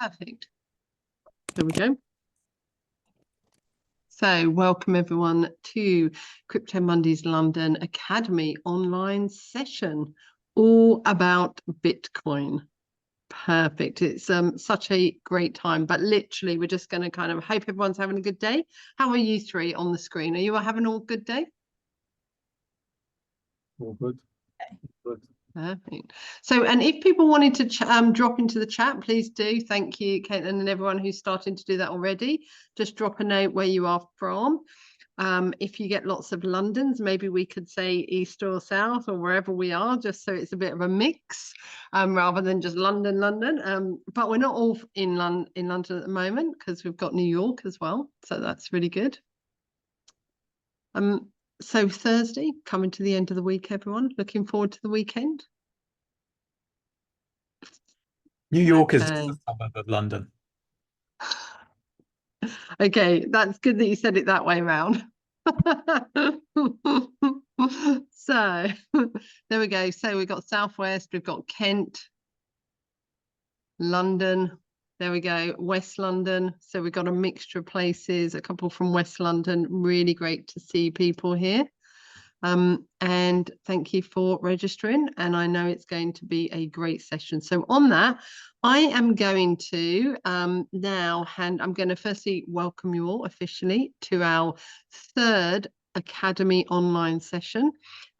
Perfect. There we go. So welcome everyone to Crypto Mondays London Academy online session, all about Bitcoin. Perfect. It's such a great time, but literally we're just going to kind of hope everyone's having a good day. How are you three on the screen? Are you all having a good day? All good. Good. Perfect. So, and if people wanted to drop into the chat, please do. Thank you, Caitlin, and everyone who's starting to do that already. Just drop a note where you are from. If you get lots of Londons, maybe we could say East or South or wherever we are, just so it's a bit of a mix, rather than just London. But we're not all in London at the moment because we've got New York as well, so that's really good. So Thursday, coming to the end of the week, everyone. Looking forward to the weekend. New York is just a suburb of London. Okay, that's good that you said it that way round. So there we go. So we've got Southwest, we've got Kent, London. There we go, West London. So we've got a mixture of places, a couple from West London. Really great to see people here. And thank you for registering. And I know it's going to be a great session. So on that, I am going to I'm going to firstly welcome you all officially to our third Academy online session.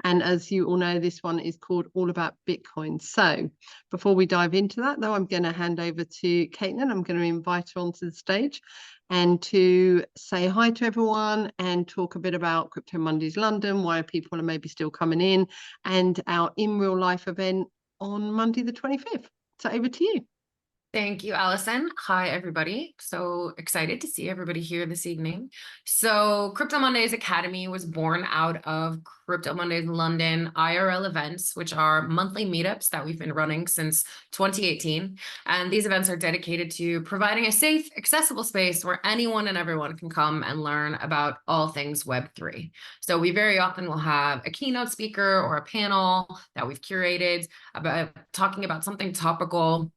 And as you all know, this one is called All About Bitcoin. So before we dive into that, though, I'm going to hand over to Caitlin. I'm going to invite her onto the stage and to say hi to everyone and talk a bit about Crypto Mondays London, why people are maybe still coming in, and our in real life event on Monday the 25th. So over to you. Thank you, Alison. Hi, everybody. So excited to see everybody here this evening. So Crypto Mondays Academy was born out of Crypto Mondays London IRL events, which are monthly meetups that we've been running since 2018. And these events are dedicated to providing a safe, accessible space where anyone and everyone can come and learn about all things Web3. So we very often will have a keynote speaker or a panel that we've curated about talking about something topical,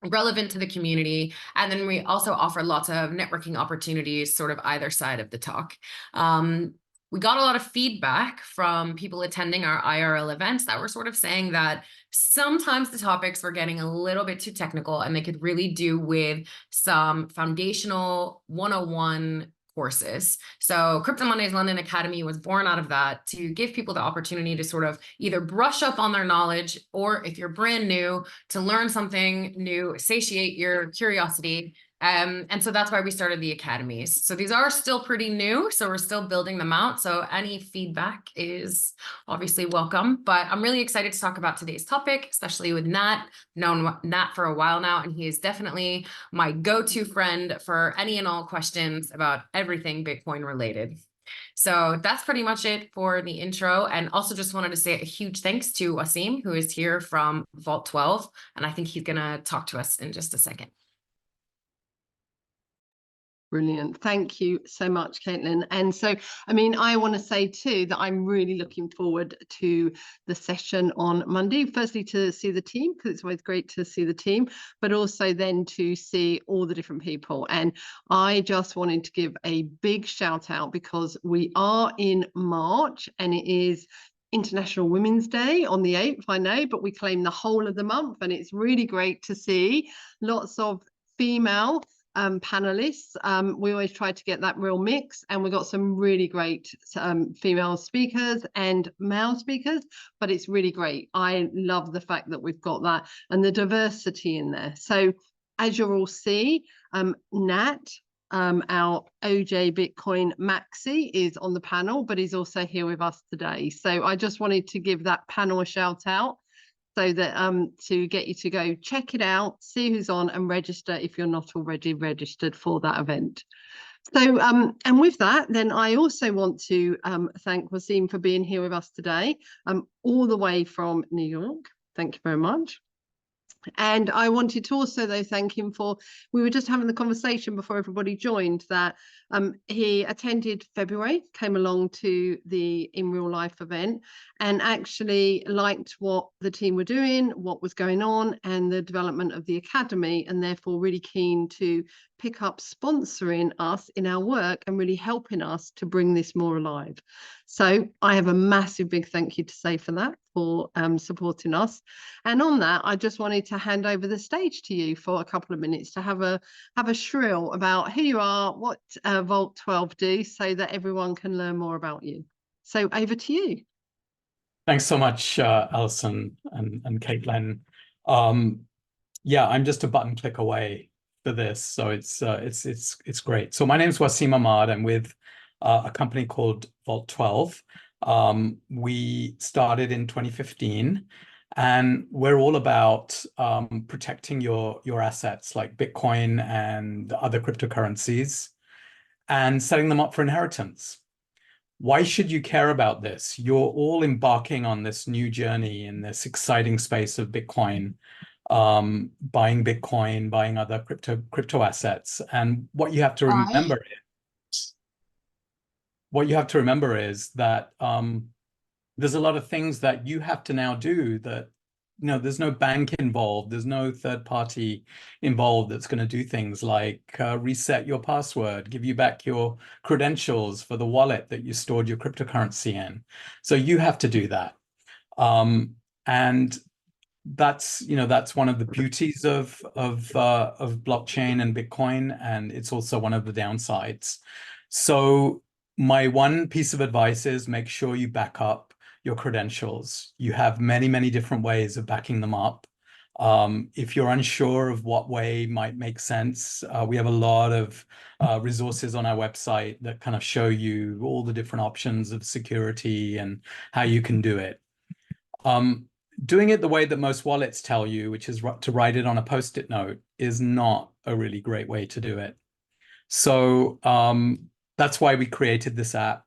relevant to the community. And then we also offer lots of networking opportunities sort of either side of the talk. We got a lot of feedback from people attending our IRL events that were sort of saying that sometimes the topics were getting a little bit too technical and they could really do with some foundational 101 courses. So Crypto Mondays London Academy was born out of that to give people the opportunity to sort of either brush up on their knowledge, or if you're brand new, to learn something new, satiate your curiosity. And so that's why we started the academies. So these are still pretty new, so we're still building them out. So any feedback is obviously welcome, but I'm really excited to talk about today's topic, especially with Nat. Known Nat for a while now, and he is definitely my go-to friend for any and all questions about everything Bitcoin related. So that's pretty much it for the intro. And also just wanted to say a huge thanks to Wasim, who is here from Vault 12. And I think he's gonna talk to us in just a second. Brilliant. Thank you so much, Caitlin. And so, I mean, I want to say too that I'm really looking forward to the session on Monday. Firstly, to see the team, because it's always great to see the team, but also then to see all the different people. And I just wanted to give a big shout out because we are in March and it is International Women's Day on the 8th, I know, but we claim the whole of the month. And it's really great to see lots of female panelists. We always try to get that real mix, and we've got some really great female speakers and male speakers, but it's really great. I love the fact that we've got that and the diversity in there. So as you'll all see, Nat, our OJ Bitcoin Maxi, is on the panel, but he's also here with us today. So I just wanted to give that panel a shout out, so that to get you to go check it out, see who's on, and register if you're not already registered for that event. So and with that, then I also want to thank Wasim for being here with us today, all the way from New York. Thank you very much. And I wanted to also, though, thank him for, we were just having the conversation before everybody joined, that he attended February, came along to the In Real Life event, and actually liked what the team were doing, what was going on, and the development of the academy, and therefore really keen to pick up sponsoring us in our work and really helping us to bring this more alive. So I have a massive big thank you to say for that, for supporting us. And on that, I just wanted to hand over the stage to you for a couple of minutes to have a shrill about who you are, what Vault 12 do, so that everyone can learn more about you. So over to you. Thanks so much, Alison and Caitlin. Yeah, I'm just a button click away for this, so it's great. So my name is Wasim Ahmad. I'm with a company called Vault 12. We started in 2015, and we're all about protecting your assets like Bitcoin and other cryptocurrencies and setting them up for inheritance. Why should you care about this? You're all embarking on this new journey in this exciting space of Bitcoin, buying Bitcoin, buying other crypto assets. And what you have to remember is that there's a lot of things that you have to now do that, you know, there's no bank involved, there's no third party involved that's going to do things like reset your password, give you back your credentials for the wallet that you stored your cryptocurrency in. So you have to do that. And that's, you know, that's one of the beauties of blockchain and Bitcoin, and it's also one of the downsides. So my one piece of advice is make sure you back up your credentials. You have many, many different ways of backing them up. If you're unsure of what way might make sense, we have a lot of resources on our website that kind of show you all the different options of security and how you can do it. Doing it the way that most wallets tell you, which is to write it on a Post-it note, is not a really great way to do it. So that's why we created this app.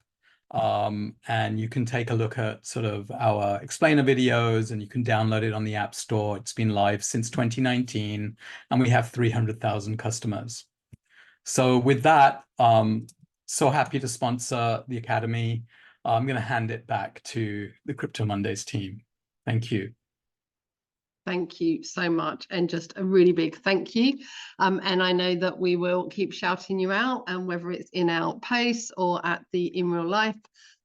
And you can take a look at sort of our explainer videos, and you can download it on the App Store. It's been live since 2019, and we have 300,000 customers. So with that, so happy to sponsor the Academy. I'm going to hand it back to the Crypto Mondays team. Thank you. Thank you so much, and just a really big thank you. And I know that we will keep shouting you out, and whether it's in our posts or at the In Real Life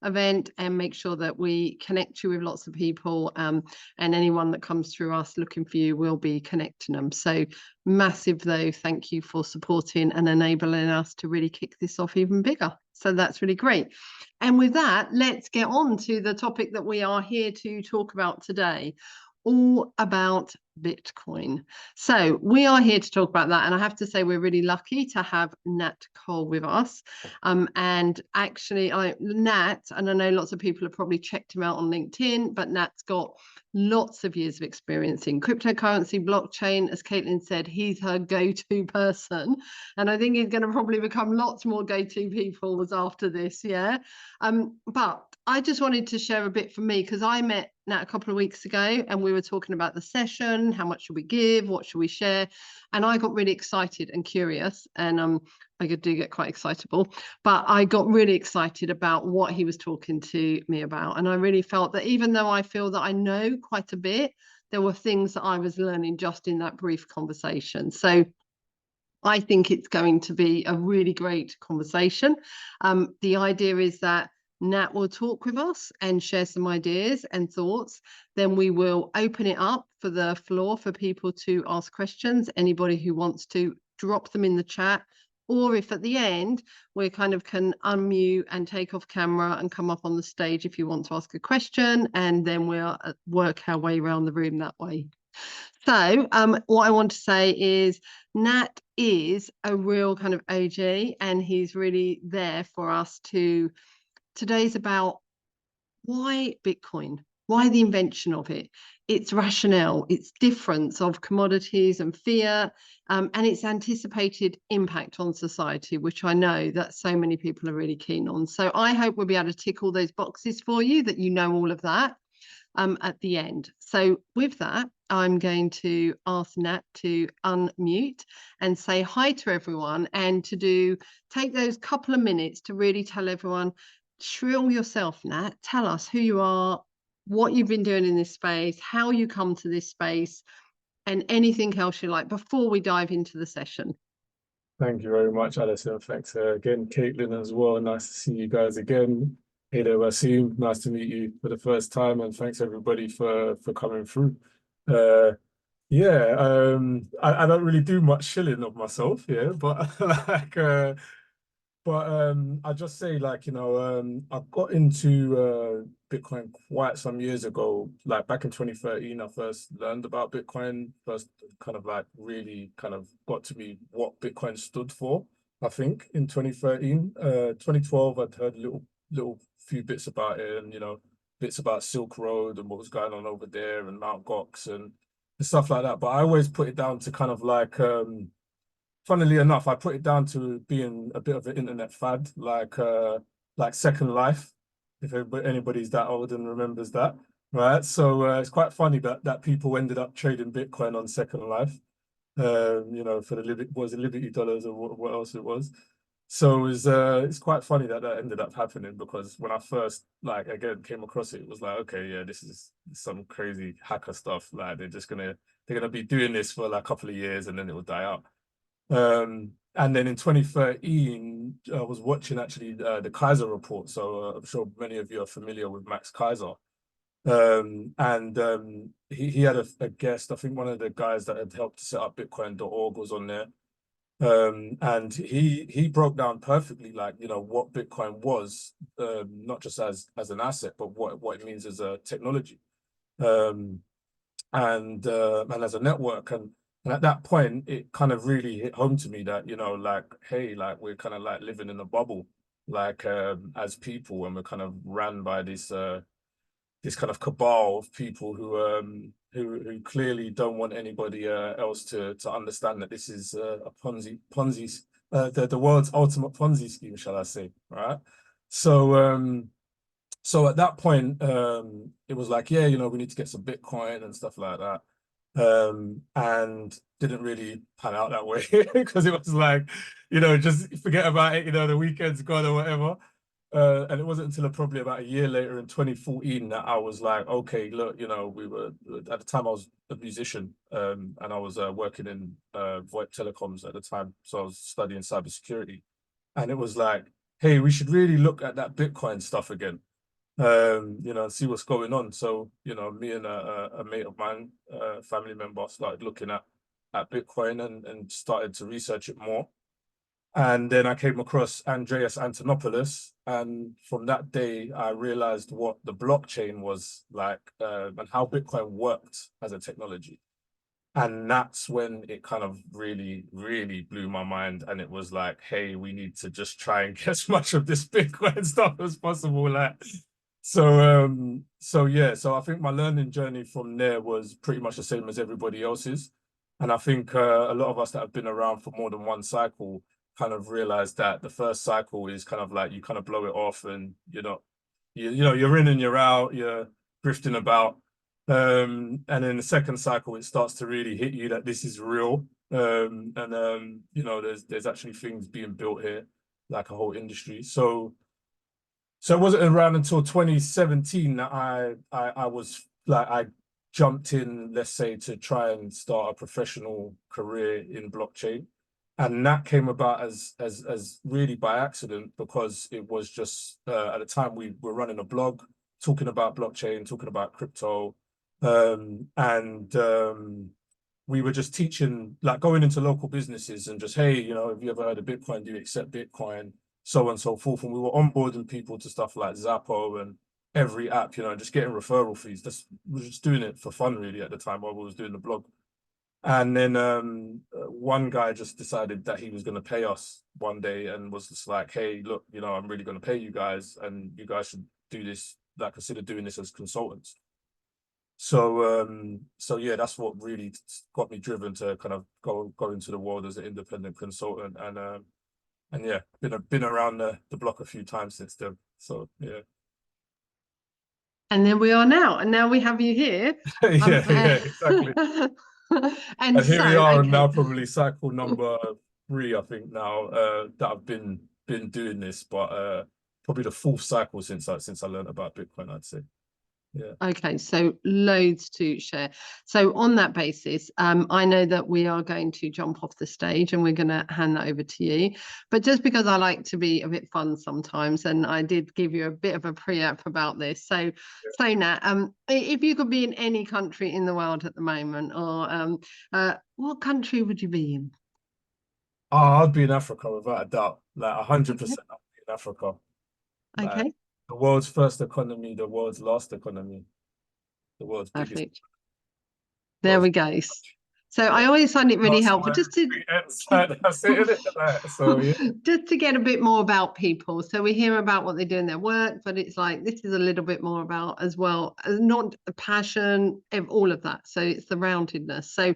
event, and make sure that we connect you with lots of people, and anyone that comes through us looking for you will be connecting them. So massive though, thank you for supporting and enabling us to really kick this off even bigger. So that's really great. And with that, let's get on to the topic that we are here to talk about today, all about Bitcoin. So we are here to talk about that, and I have to say we're really lucky to have Nat Cole with us. And actually, Nat, and I know lots of people have probably checked him out on LinkedIn, but Nat's got lots of years of experience in cryptocurrency, blockchain. As Caitlin said, he's her go-to person, and I think he's going to probably become lots more go-to people after this. Yeah. But I just wanted to share a bit from me, because I met Nat a couple of weeks ago, and we were talking about the session, how much should we give, what should we share, and I got really excited and curious, and I do get quite excitable, but I got really excited about what he was talking to me about, and I really felt that even though I feel that I know quite a bit, there were things that I was learning just in that brief conversation. So I think it's going to be a really great conversation. The idea is that Nat will talk with us and share some ideas and thoughts. Then we will open it up for the floor for people to ask questions. Anybody who wants to drop them in the chat, or if at the end we kind of can unmute and take off camera and come up on the stage if you want to ask a question, and then we'll work our way around the room that way. So what I want to say is Nat is a real kind of OG, and he's really there for us to. Today's about why Bitcoin, why the invention of it, its rationale, its difference of commodities and fiat, and its anticipated impact on society, which I know that so many people are really keen on. So I hope we'll be able to tick all those boxes for you, that you know all of that. at the end. So with that, I'm going to ask Nat to unmute and say hi to everyone, and to take those couple of minutes to really tell everyone, shrill yourself, Nat, tell us who you are, what you've been doing in this space, how you come to this space, and anything else you like before we dive into the session. Thank you very much, Alison. Thanks again, Caitlin, as well. Nice to see you guys again. Hey there, Wasim. Nice to meet you for the first time, and thanks everybody for coming through. I don't really do much shilling of myself, yeah, but I just say, like, I got into Bitcoin quite some years ago. Like back in 2013, I first learned about Bitcoin, first kind of like really kind of got to me what Bitcoin stood for, I think, in 2013. 2012, I'd heard little few bits about it, and, bits about Silk Road and what was going on over there and Mt. Gox and stuff like that. But I always put it down to kind of like, funnily enough, I put it down to being a bit of an internet fad, like Second Life, if anybody's that old and remembers that, right? So it's quite funny that people ended up trading Bitcoin on Second Life, for the Liberty Dollars or what else it was. So it's quite funny that ended up happening, because when I first again came across it, it was like, okay, yeah, this is some crazy hacker stuff. Like they're gonna be doing this for like a couple of years and then it will die out. And then in 2013, I was watching actually the Kaiser report. So I'm sure many of you are familiar with Max Kaiser. He had a guest, I think one of the guys that had helped to set up Bitcoin.org was on there. And he broke down perfectly, like, what Bitcoin was, not just as an asset, but what it means as a technology, and as a network. And at that point, it kind of really hit home to me that, like, hey, like we're kind of like living in a bubble, like as people, and we're kind of ran by this kind of cabal of people who clearly don't want anybody else to understand that this is a Ponzi, the world's ultimate Ponzi scheme, shall I say, right? So at that point, it was like, yeah, we need to get some Bitcoin and stuff like that. And didn't really pan out that way, because it was like, just forget about it, the weekend's gone or whatever. And it wasn't until probably about a year later in 2014 that I was like, okay, look, we were, at the time I was a musician, and I was working in VoIP telecoms at the time. So I was studying cybersecurity. And it was like, hey, we should really look at that Bitcoin stuff again, and see what's going on. So, me and a mate of mine, family member, started looking at Bitcoin and started to research it more. And then I came across Andreas Antonopoulos, and from that day, I realized what the blockchain was like, and how Bitcoin worked as a technology. And that's when it kind of really, really blew my mind. And it was like, hey, we need to just try and get as much of this Bitcoin stuff as possible. So I think my learning journey from there was pretty much the same as everybody else's. And I think a lot of us that have been around for more than one cycle kind of realize that the first cycle is kind of like you kind of blow it off, and you're in and you're out, you're drifting about. And in the second cycle, it starts to really hit you that this is real. There's actually things being built here, like a whole industry. So it wasn't around until 2017 that I was like, I jumped in, let's say, to try and start a professional career in blockchain. And that came about as really by accident, because it was just at the time we were running a blog talking about blockchain, talking about crypto, and we were just teaching, like going into local businesses and just, hey, have you ever heard of Bitcoin? Do you accept Bitcoin? So on and so forth. And we were onboarding people to stuff like Zappo and every app, just getting referral fees. We were just doing it for fun, really, at the time while we was doing the blog. And then one guy just decided that he was going to pay us one day, and was just like, hey, look, I'm really going to pay you guys, and you guys should do this, like consider doing this as consultants. So yeah, that's what really got me driven to kind of go into the world as an independent consultant. And yeah, been around the block a few times since then. So yeah. And there we are now. And now we have you here. Yeah, exactly. And here so, we are okay. now, probably cycle number 3, I think now, that I've been doing this, but probably the 4th cycle since I learned about Bitcoin, I'd say. Yeah. Okay, so loads to share. So on that basis, I know that we are going to jump off the stage and we're going to hand that over to you. But just because I like to be a bit fun sometimes, and I did give you a bit of a pre-app about this. So, Nat, if you could be in any country in the world at the moment, or what country would you be in? Oh, I'd be in Africa without a doubt. Like 100% I'd be in Africa. Like, Okay, the world's first economy, the world's last economy, the world's biggest. perfect. There we go. So I always find it really helpful just to that's it, isn't it? Like, so yeah. just to get a bit more about people. So we hear about what they do in their work, but it's like this is a little bit more about as well, not a passion, all of that. So it's the roundedness. So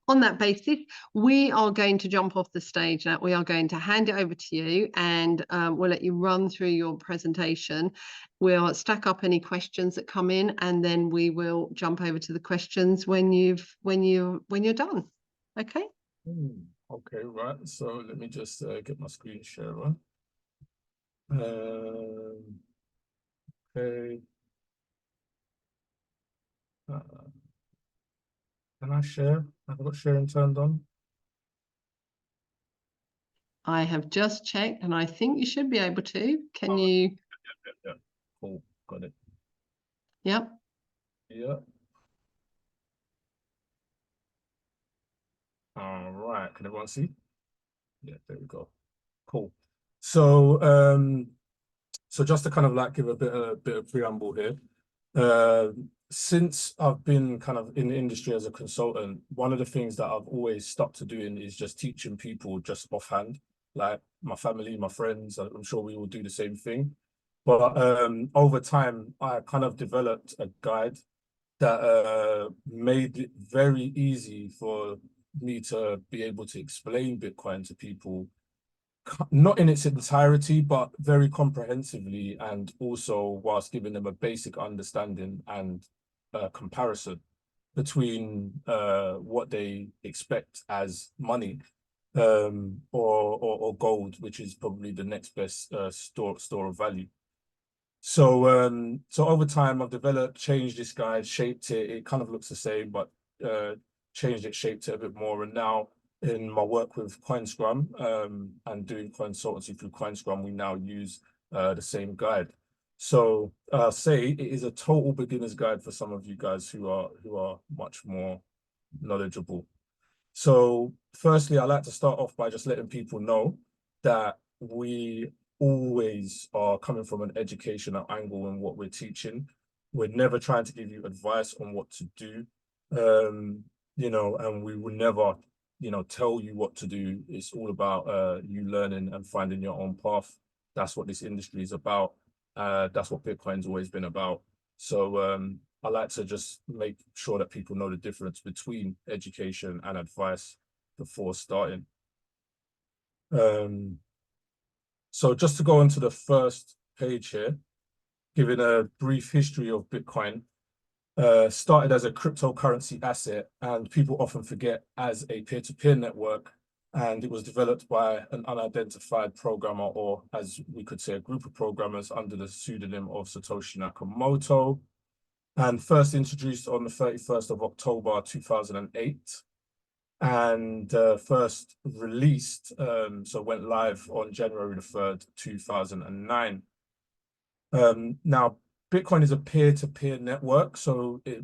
on that basis, we are going to jump off the stage now. We are going to hand it over to you, and we'll let you run through your presentation. We'll stack up any questions that come in, and then we will jump over to the questions when you're done. Okay. Okay, right. So let me just get my screen share on. Okay. Can I share? I've got sharing turned on. I have just checked, and I think you should be able to. Can you? Yeah. Cool. Got it. Yep. Yeah. All right. Can everyone see? Yeah, there we go. Cool. So so just to kind of like give a bit of preamble here. Since I've been kind of in the industry as a consultant, one of the things that I've always stuck to doing is just teaching people just offhand, like my family, my friends. I'm sure we will do the same thing. But over time, I kind of developed a guide that made it very easy for me to be able to explain Bitcoin to people, not in its entirety, but very comprehensively, and also whilst giving them a basic understanding and comparison between what they expect as money or gold, which is probably the next best store of value. So so over time I've developed, changed this guide, shaped it. It kind of looks the same, but changed it, shaped it a bit more. And now in my work with CoinScrum and doing consultancy through CoinScrum, we now use the same guide. So say it is a total beginner's guide for some of you guys who are much more knowledgeable. So firstly, I like to start off by just letting people know that we always are coming from an educational angle in what we're teaching. We're never trying to give you advice on what to do, you know, and we will never, you know, tell you what to do. It's all about you learning and finding your own path. That's what this industry is about. That's what Bitcoin's always been about. So I like to just make sure that people know the difference between education and advice before starting. So just to go on to the first page here, giving a brief history of Bitcoin, started as a cryptocurrency asset, and people often forget as a peer-to-peer network, and it was developed by an unidentified programmer, or as we could say, a group of programmers under the pseudonym of Satoshi Nakamoto, and first introduced on the 31st of October 2008. And first released, so went live on January the 3rd, 2009. Now, Bitcoin is a peer-to-peer network, so it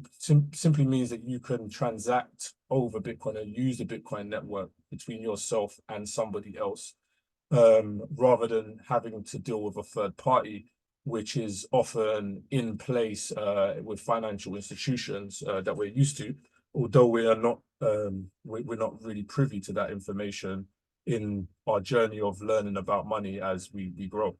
simply means that you can transact over Bitcoin and use the Bitcoin network between yourself and somebody else, rather than having to deal with a third party, which is often in place with financial institutions that we're used to, although we are not, we're not really privy to that information in our journey of learning about money as we grow.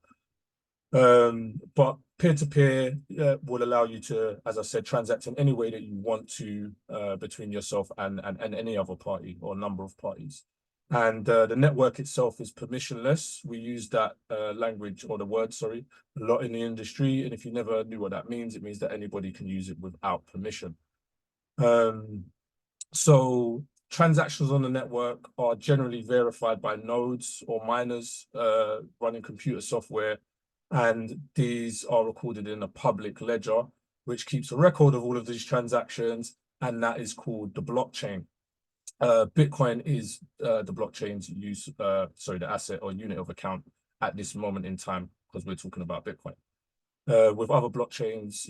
But peer-to-peer will allow you to, as I said, transact in any way that you want to between yourself and any other party or number of parties. And the network itself is permissionless. We use that language, or the word, sorry, a lot in the industry. And if you never knew what that means, it means that anybody can use it without permission. So transactions on the network are generally verified by nodes or miners running computer software. And these are recorded in a public ledger, which keeps a record of all of these transactions. And that is called the blockchain. Bitcoin is the blockchain's the asset or unit of account at this moment in time, because we're talking about Bitcoin. With other blockchains,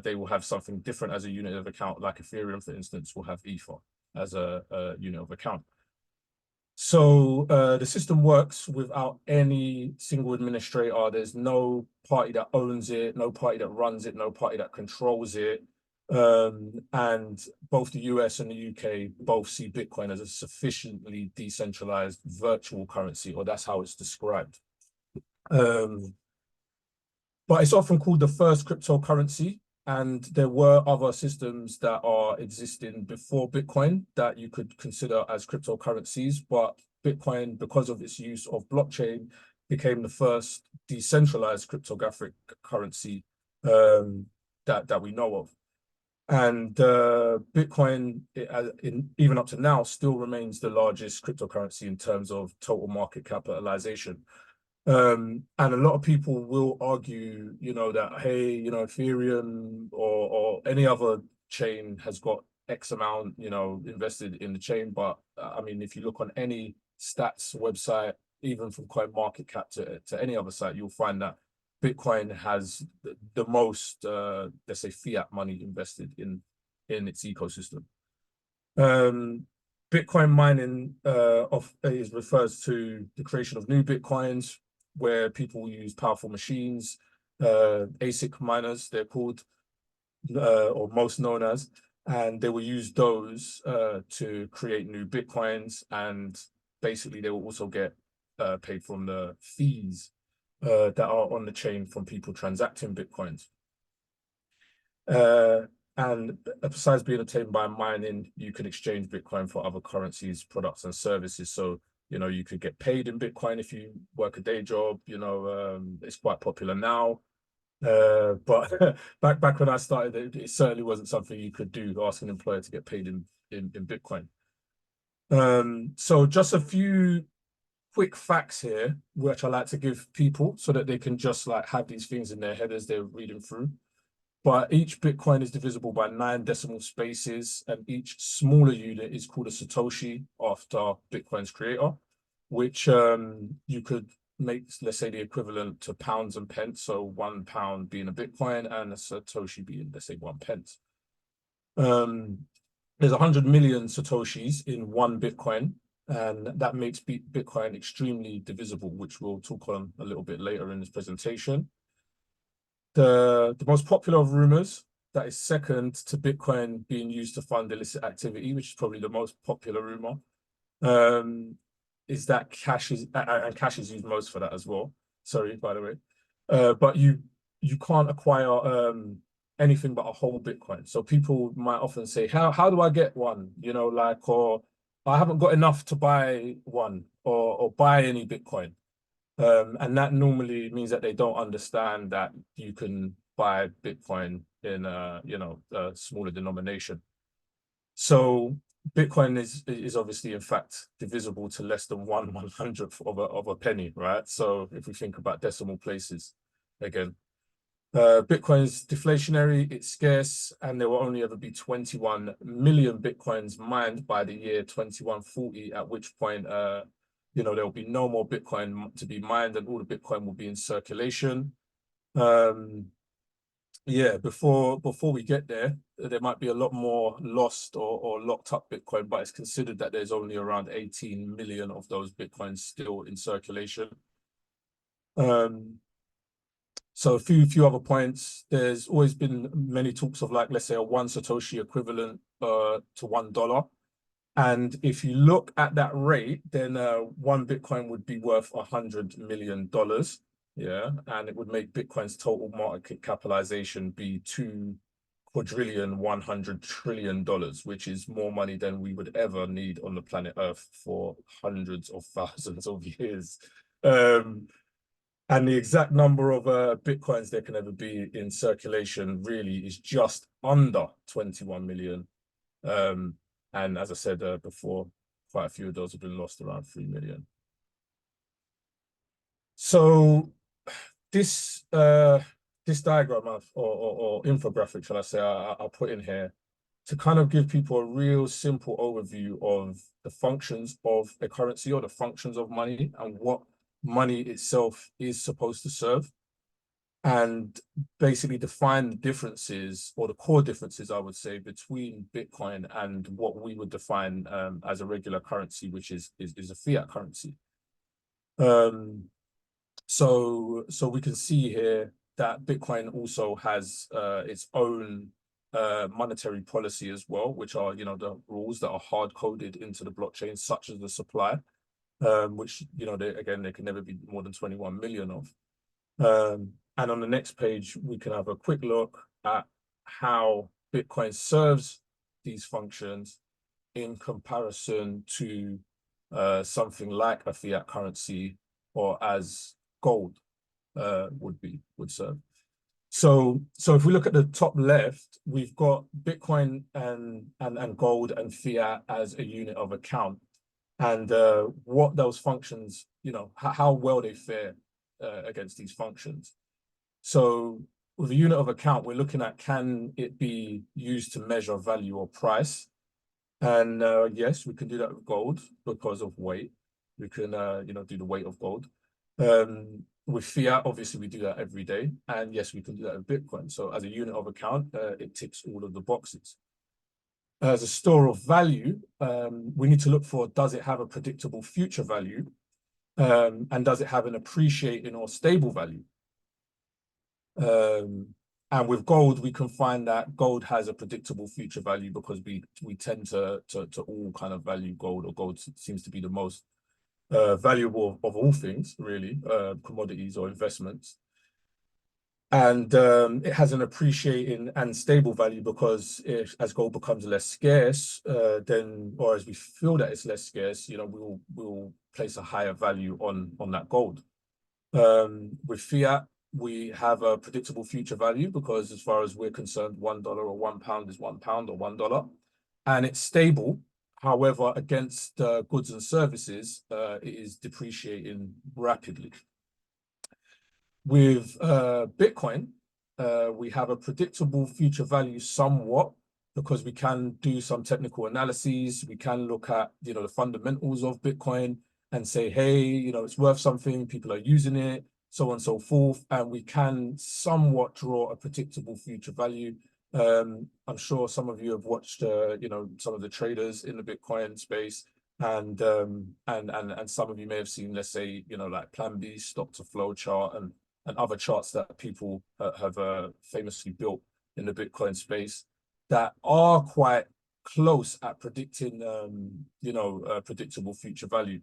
they will have something different as a unit of account, like Ethereum, for instance, will have Ether as a unit of account. So the system works without any single administrator. There's no party that owns it, no party that runs it, no party that controls it. And both the US and the UK both see Bitcoin as a sufficiently decentralized virtual currency, or that's how it's described. But it's often called the first cryptocurrency, and there were other systems that are existing before Bitcoin that you could consider as cryptocurrencies, but Bitcoin, because of its use of blockchain, became the first decentralized cryptographic currency that we know of. And Bitcoin, even up to now, still remains the largest cryptocurrency in terms of total market capitalization. And a lot of people will argue, that, hey, Ethereum or any other chain has got X amount, invested in the chain. But I mean, if you look on any stats website, even from CoinMarketCap to any other site, you'll find that Bitcoin has the most, let's say, fiat money invested in its ecosystem. Bitcoin mining refers to the creation of new Bitcoins, where people use powerful machines, ASIC miners, they're called, or most known as, and they will use those to create new Bitcoins, and basically they will also get paid from the fees that are on the chain from people transacting Bitcoins. And besides being obtained by mining, you can exchange Bitcoin for other currencies, products, and services. So, you could get paid in Bitcoin if you work a day job. It's quite popular now. But back when I started, it certainly wasn't something you could do, ask an employer to get paid in Bitcoin. So just a few quick facts here, which I like to give people so that they can just have these things in their head as they're reading through. But each Bitcoin is divisible by 9 decimal spaces, and each smaller unit is called a Satoshi after Bitcoin's creator, which you could make, let's say, the equivalent to pounds and pence. So £1 being a Bitcoin and a Satoshi being, let's say, 1 pence. There's 100 million Satoshis in one Bitcoin, and that makes Bitcoin extremely divisible, which we'll talk on a little bit later in this presentation. The most popular of rumors that is second to Bitcoin being used to fund illicit activity, which is probably the most popular rumor, is that cash is used most for that as well. Sorry, by the way. But you can't acquire anything but a whole Bitcoin. So people might often say, how do I get one? Or I haven't got enough to buy one or buy any Bitcoin. And that normally means that they don't understand that you can buy Bitcoin in a smaller denomination. So Bitcoin is obviously, in fact, divisible to less than 1/100th of a penny, right? So if we think about decimal places, again, Bitcoin is deflationary, it's scarce, and there will only ever be 21 million Bitcoins mined by the year 2140, at which point there will be no more Bitcoin to be mined, and all the Bitcoin will be in circulation. Before we get there, there might be a lot more lost or locked up Bitcoin, but it's considered that there's only around 18 million of those Bitcoins still in circulation. So a few other points. There's always been many talks of, let's say, a 1 Satoshi equivalent to $1. And if you look at that rate, then 1 Bitcoin would be worth $100 million. Yeah, and it would make Bitcoin's total market capitalization be quadrillion, $100 trillion, which is more money than we would ever need on the planet Earth for hundreds of thousands of years. And the exact number of Bitcoins there can ever be in circulation really is just under 21 million. And as I said before, quite a few of those have been lost, around 3 million. So this diagram or infographic, shall I say, I'll put in here to kind of give people a real simple overview of the functions of a currency or the functions of money and what money itself is supposed to serve, and basically define the differences or the core differences, I would say, between Bitcoin and what we would define as a regular currency, which is a fiat currency. So we can see here that Bitcoin also has its own monetary policy as well, which are, you know, the rules that are hard coded into the blockchain, such as the supply, which, you know, they can never be more than 21 million of. And on the next page, we can have a quick look at how Bitcoin serves these functions in comparison to something like a fiat currency, or as gold would serve. So if we look at the top left, we've got Bitcoin and gold and fiat as a unit of account, and what those functions, you know, how well they fare against these functions. So with a unit of account, we're looking at, can it be used to measure value or price? And yes, we can do that with gold because of weight. We can, you know, do the weight of gold. With fiat, obviously, we do that every day. And yes, we can do that with Bitcoin. So as a unit of account, it ticks all of the boxes. As a store of value, we need to look for, does it have a predictable future value? And does it have an appreciating or stable value? And with gold, we can find that gold has a predictable future value because we tend to all kind of value gold, or gold seems to be the most valuable of all things, really, commodities or investments. And it has an appreciating and stable value because as gold becomes less scarce, then, or as we feel that it's less scarce, you know, we'll place a higher value on that gold. With fiat, we have a predictable future value because, as far as we're concerned, $1 or £1 is £1 or $1, and it's stable. However, against goods and services, it is depreciating rapidly. With Bitcoin, we have a predictable future value somewhat because we can do some technical analyses. We can look at, you know, the fundamentals of Bitcoin and say, hey, you know, it's worth something, people are using it, so on and so forth. And we can somewhat draw a predictable future value. I'm sure some of you have watched, you know, some of the traders in the Bitcoin space, and some of you may have seen, let's say, you know, like Plan B, stock to flow chart, and other charts that people have famously built in the Bitcoin space that are quite close at predicting, you know, predictable future value.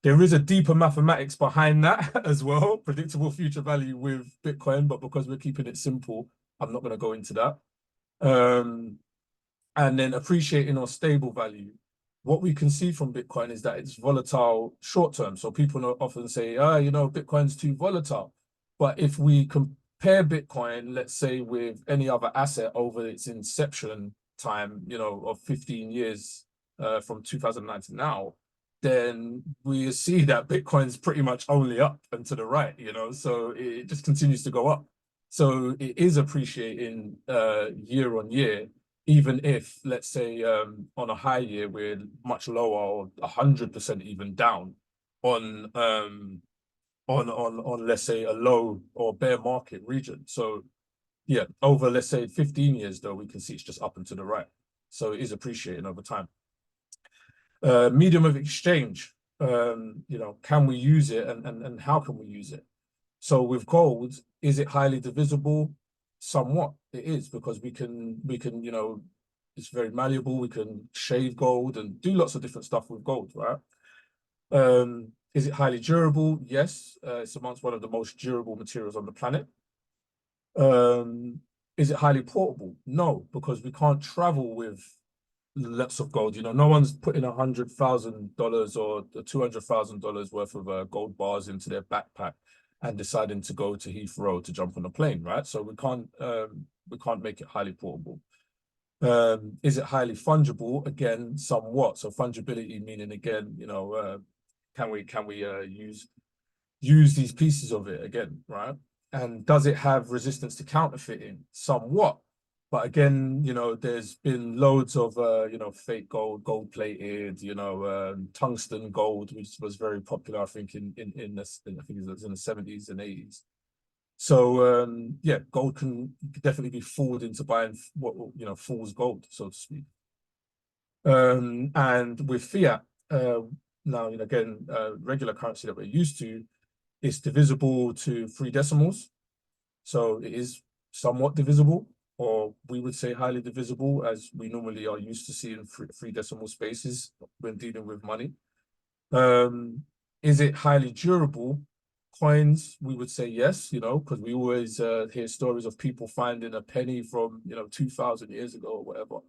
There is a deeper mathematics behind that as well, predictable future value with Bitcoin, but because we're keeping it simple, I'm not going to go into that. And then appreciating or stable value. What we can see from Bitcoin is that it's volatile short term. So people often say, you know, Bitcoin's too volatile. But if we compare Bitcoin, let's say, with any other asset over its inception time, you know, of 15 years from 2009 to now, then we see that Bitcoin's pretty much only up and to the right, you know, so it just continues to go up. So it is appreciating year on year, even if, let's say, on a high year, we're much lower, or 100% even down on let's say, a low or bear market region. So yeah, over, let's say, 15 years, though, we can see it's just up and to the right. So it is appreciating over time. Medium of exchange, you know, can we use it, and how can we use it? So with gold, is it highly divisible? Somewhat it is, because we can, you know, it's very malleable. We can shave gold and do lots of different stuff with gold, right? Is it highly durable? Yes, it's amongst one of the most durable materials on the planet. Is it highly portable? No, because we can't travel with lots of gold. You know, no one's putting $100,000 or $200,000 worth of gold bars into their backpack and deciding to go to Heathrow to jump on a plane, right? So we can't make it highly portable. Is it highly fungible? Again, somewhat. So fungibility meaning, again, you know, can we use these pieces of it again, right? And does it have resistance to counterfeiting? Somewhat. But again, you know, there's been loads of, you know, fake gold, gold plated, you know, tungsten gold, which was very popular, I think, in I think it was in the 70s and 80s. So, yeah, gold can definitely be fooled into buying what, you know, fool's gold, so to speak. And with fiat, now, you know, again, regular currency that we're used to, it's divisible to 3 decimals. So it is somewhat divisible, or we would say highly divisible, as we normally are used to seeing 3 decimal spaces when dealing with money. Is it highly durable? Coins, we would say yes, you know, because we always hear stories of people finding a penny from, you know, 2,000 years ago or whatever.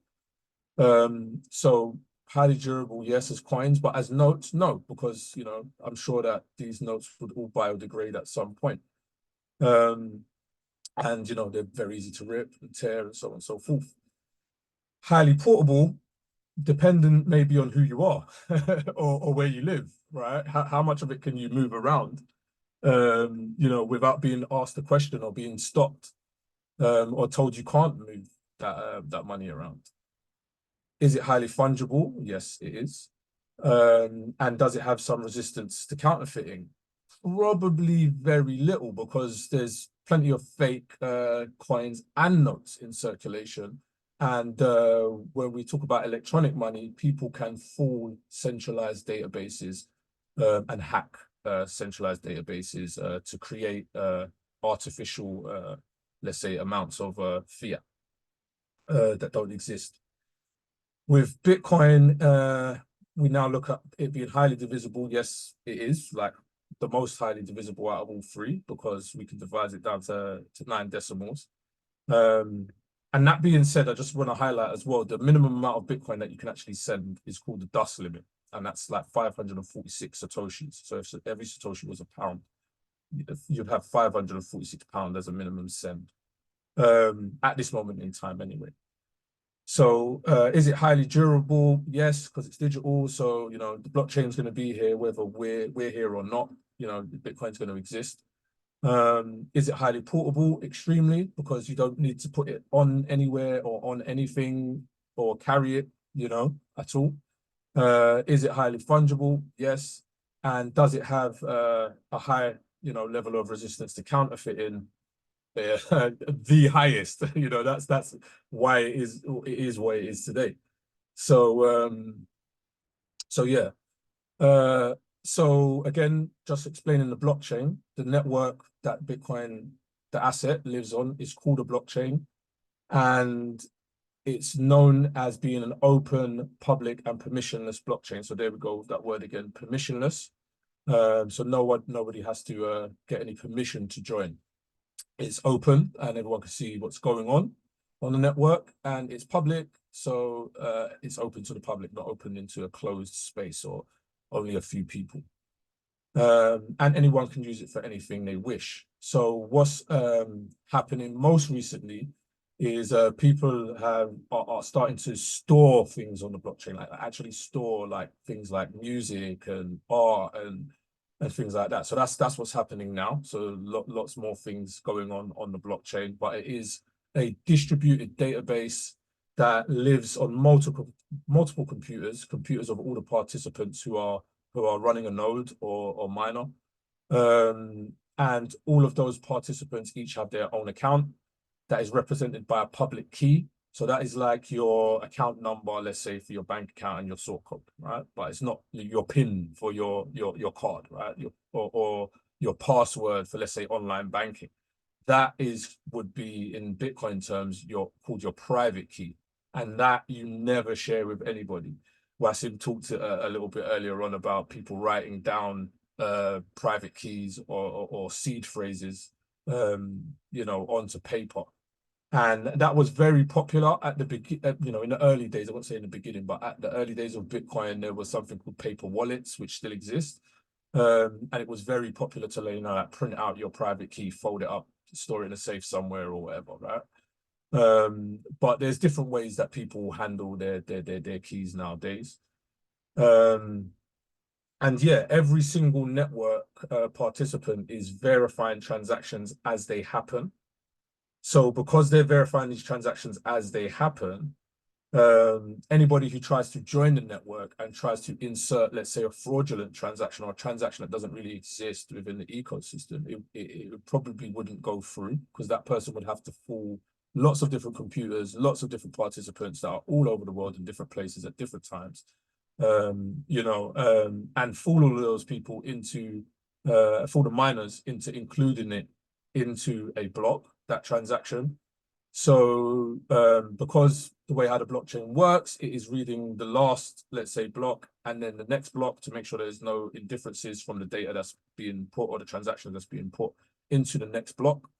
So highly durable, yes, as coins, but as notes, no, because, you know, I'm sure that these notes would all biodegrade at some point. And, you know, they're very easy to rip and tear and so on and so forth. Highly portable, dependent maybe on who you are or where you live, right? How much of it can you move around, you know, without being asked a question or being stopped or told you can't move that money around. Is it highly fungible? Yes, it is. And does it have some resistance to counterfeiting? Probably very little, because there's plenty of fake coins and notes in circulation. And when we talk about electronic money, people can fool centralized databases and hack centralized databases to create artificial, let's say, amounts of fiat that don't exist. With Bitcoin, we now look at it being highly divisible. Yes, it is, like the most highly divisible out of all 3, because we can divide it down to 9 decimals. And that being said, I just want to highlight as well, the minimum amount of Bitcoin that you can actually send is called the dust limit. And that's like 546 Satoshis. So if every Satoshi was £1, you'd have 546 pounds as a minimum send at this moment in time anyway. So is it highly durable? Yes, because it's digital. So, you know, the blockchain is going to be here whether we're here or not. You know, Bitcoin's going to exist. Is it highly portable? Extremely, because you don't need to put it on anywhere or on anything or carry it, you know, at all. Is it highly fungible? Yes. And does it have a high, you know, level of resistance to counterfeiting? The highest, you know, that's why it is what it is today. So so yeah, so again, just explaining the blockchain, the network that Bitcoin, the asset, lives on, is called a blockchain, and it's known as being an open, public, and permissionless blockchain. So there we go, that word again, permissionless. So nobody has to get any permission to join. It's open and everyone can see what's going on the network, and it's public, so it's open to the public, not open into a closed space or only a few people. And anyone can use it for anything they wish. So what's happening most recently is people are starting to store things on the blockchain, like actually store like things like music and art and things like that. So that's what's happening now. So lots more things going on the blockchain, but it is a distributed database that lives on multiple computers of all the participants who are running a node or miner. And all of those participants each have their own account that is represented by a public key. So that is like your account number, let's say, for your bank account and your sort code, right? But it's not your PIN for your card, right? Or your password for, let's say, online banking. That would be in Bitcoin terms called your private key, and that you never share with anybody. Wasim talked a little bit earlier on about people writing down private keys or seed phrases, you know, onto paper. And that was very popular at the beginning, you know, in the early days. I won't say in the beginning, but at the early days of Bitcoin, there was something called paper wallets, which still exist. And it was very popular to, you know, like print out your private key, fold it up, store it in a safe somewhere or whatever, right? But there's different ways that people handle their keys nowadays. And yeah, every single network participant is verifying transactions as they happen. So because they're verifying these transactions as they happen, anybody who tries to join the network and tries to insert, let's say, a fraudulent transaction or a transaction that doesn't really exist within the ecosystem, it probably wouldn't go through, because that person would have to fool lots of different computers, lots of different participants that are all over the world in different places at different times, you know, and fool all of those people into, fool the miners into including it into a block, that transaction. So because the way how the blockchain works, it is reading the last, let's say, block, and then the next block to make sure there's no indifferences from the data that's being put or the transaction that's being put into the next block.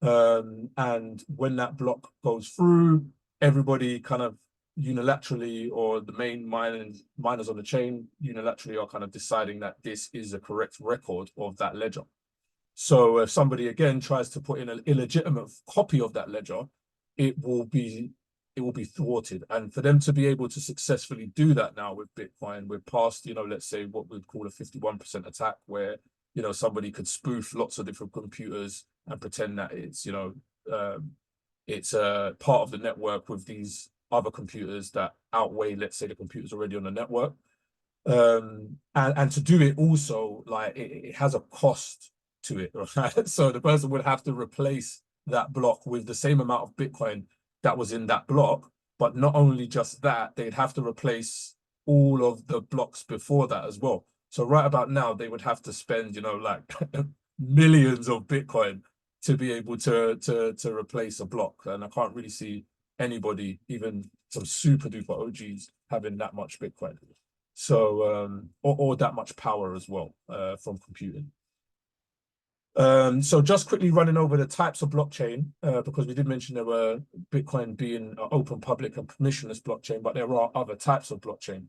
And when that block goes through, everybody kind of unilaterally, or the main miners on the chain unilaterally, are kind of deciding that this is a correct record of that ledger. So if somebody again tries to put in an illegitimate copy of that ledger, it will be thwarted. And for them to be able to successfully do that now with Bitcoin, we're past, you know, let's say what we'd call a 51% attack, where, you know, somebody could spoof lots of different computers and pretend that it's, you know, it's a part of the network with these other computers that outweigh, let's say, the computers already on the network. And to do it also, like, it has a cost to it, right? So the person would have to replace that block with the same amount of Bitcoin that was in that block. But not only just that, they'd have to replace all of the blocks before that as well. So right about now, they would have to spend, you know, like millions of Bitcoin to be able to replace a block. And I can't really see anybody, even some super duper OGs, having that much Bitcoin. So or that much power as well from computing. So just quickly running over the types of blockchain, because we did mention there were Bitcoin being an open, public, and permissionless blockchain, but there are other types of blockchain.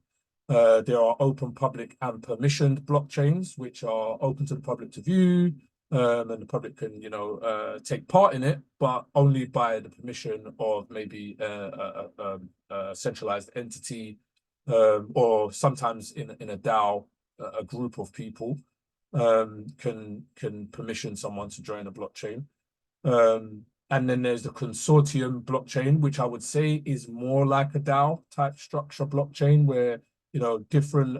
There are open, public, and permissioned blockchains, which are open to the public to view, and the public can, you know, take part in it, but only by the permission of maybe a centralized entity, or sometimes in a DAO, a group of people can permission someone to join a blockchain. And then there's the consortium blockchain, which I would say is more like a DAO type structure blockchain, where, you know, different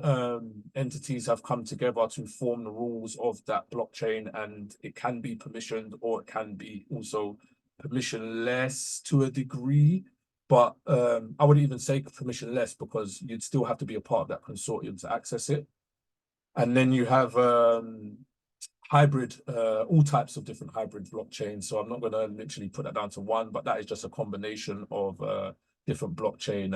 entities have come together to form the rules of that blockchain, and it can be permissioned, or it can be also permissionless to a degree. But I wouldn't even say permissionless, because you'd still have to be a part of that consortium to access it. And then you have hybrid, all types of different hybrid blockchains. So I'm not going to literally put that down to one, but that is just a combination of different blockchain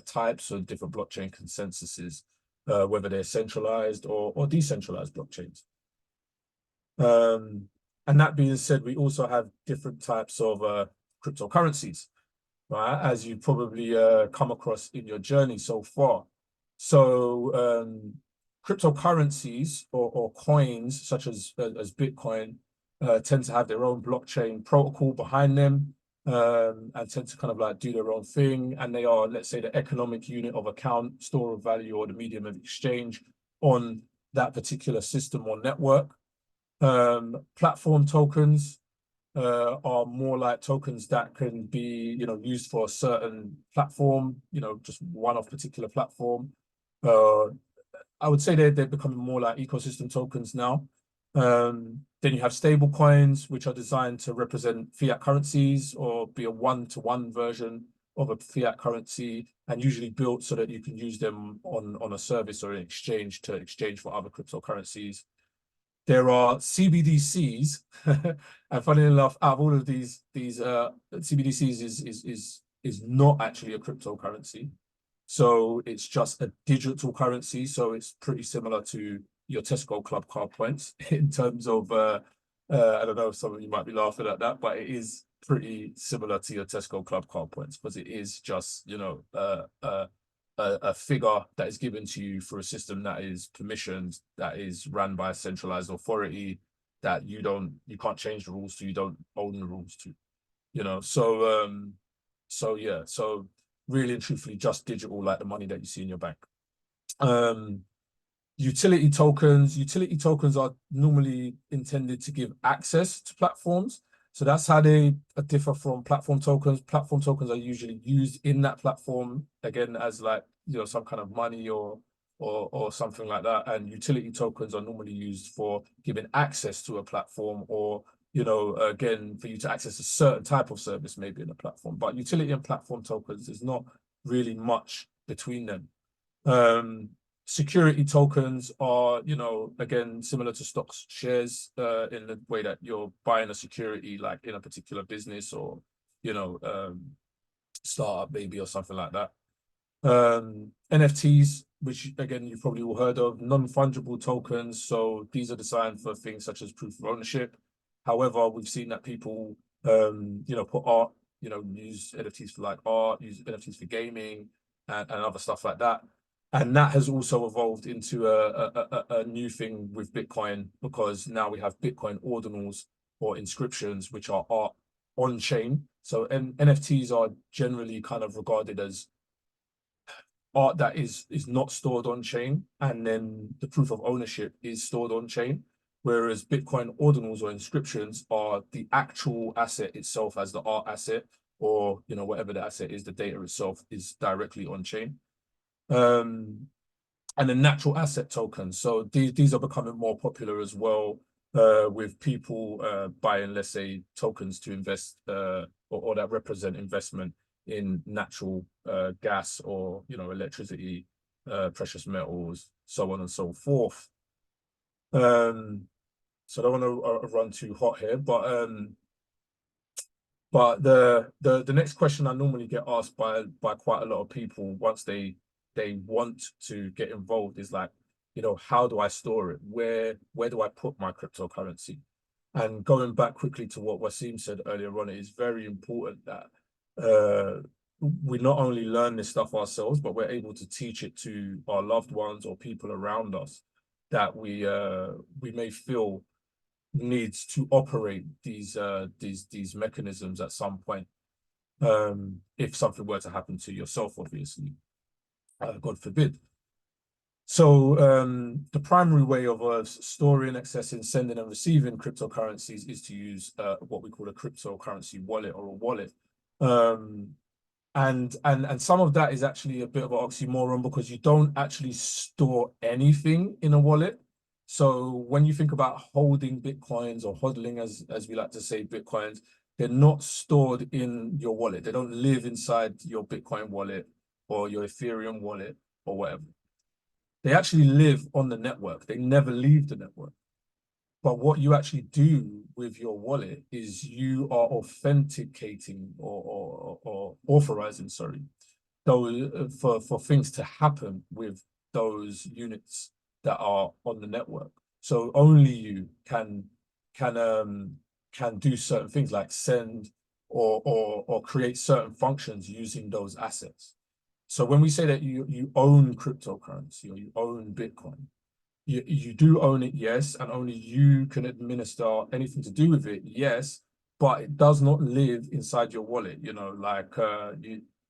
types or different blockchain consensuses, whether they're centralized or decentralized blockchains. And that being said, we also have different types of cryptocurrencies, right? As you probably come across in your journey so far. So cryptocurrencies or coins such as Bitcoin tend to have their own blockchain protocol behind them, and tend to kind of like do their own thing. And they are, let's say, the economic unit of account, store of value, or the medium of exchange on that particular system or network. Platform tokens are more like tokens that can be, you know, used for a certain platform, you know, just one of particular platform. I would say they're becoming more like ecosystem tokens now. Then you have stable coins, which are designed to represent fiat currencies or be a one-to-one version of a fiat currency, and usually built so that you can use them on a service or an exchange to exchange for other cryptocurrencies. There are CBDCs, and funny enough, out of all of these CBDCs is not actually a cryptocurrency. So it's just a digital currency. So it's pretty similar to your Tesco Club card points in terms of, I don't know if some of you might be laughing at that, but it is pretty similar to your Tesco Club card points, because it is just, you know, a figure that is given to you through a system that is permissioned, that is run by a centralized authority, that you can't change the rules to, you don't own the rules to, you know. So yeah, so really and truthfully just digital, like the money that you see in your bank. Utility tokens are normally intended to give access to platforms. So that's how they differ from platform tokens. Platform tokens are usually used in that platform, again, as like, you know, some kind of money or something like that. And utility tokens are normally used for giving access to a platform, or, you know, again, for you to access a certain type of service maybe in a platform. But utility and platform tokens, there's not really much between them. Security tokens are, you know, again, similar to stocks, shares, in the way that you're buying a security, like in a particular business, or, you know, startup maybe, or something like that. NFTs, which again, you've probably all heard of, non-fungible tokens. So these are designed for things such as proof of ownership. However, we've seen that people, you know, put art, you know, use NFTs for like art, use NFTs for gaming and other stuff like that. And that has also evolved into a new thing with Bitcoin, because now we have Bitcoin ordinals or inscriptions, which are art on chain. So NFTs are generally kind of regarded as art that is not stored on chain, and then the proof of ownership is stored on chain. Whereas Bitcoin ordinals or inscriptions are the actual asset itself as the art asset, or, you know, whatever the asset is, the data itself is directly on chain. And the natural asset tokens. So these are becoming more popular as well, with people buying, let's say, tokens to invest, or that represent investment in natural gas, or, you know, electricity, precious metals, so on and so forth. So I don't want to run too hot here, but the next question I normally get asked by quite a lot of people once they want to get involved is like, you know, how do I store it? Where do I put my cryptocurrency? And going back quickly to what Wasim said earlier on, it is very important that we not only learn this stuff ourselves, but we're able to teach it to our loved ones or people around us that we may feel needs to operate these mechanisms at some point, if something were to happen to yourself, obviously, God forbid. So the primary way of storing, accessing, sending and receiving cryptocurrencies is to use what we call a cryptocurrency wallet, or a wallet. And some of that is actually a bit of an oxymoron, because you don't actually store anything in a wallet. So when you think about holding Bitcoins, or hodling, as we like to say, Bitcoins, they're not stored in your wallet. They don't live inside your Bitcoin wallet or your Ethereum wallet or whatever. They actually live on the network. They never leave the network. But what you actually do with your wallet is you are authenticating, or authorizing, sorry, those for things to happen with those units that are on the network. So only you can do certain things, like send or create certain functions using those assets. So when we say that you own cryptocurrency, or you own Bitcoin, you do own it, yes, and only you can administer anything to do with it, yes, but it does not live inside your wallet. You know, like